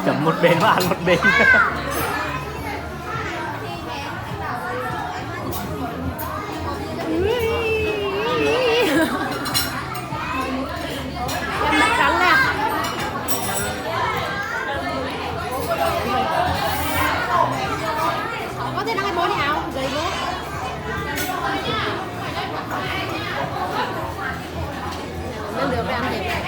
chấm một bên và ăn một bên. Em đã cắn nè. Có thể đang cái bố đi áo giấy bố. Được được, em đẹp.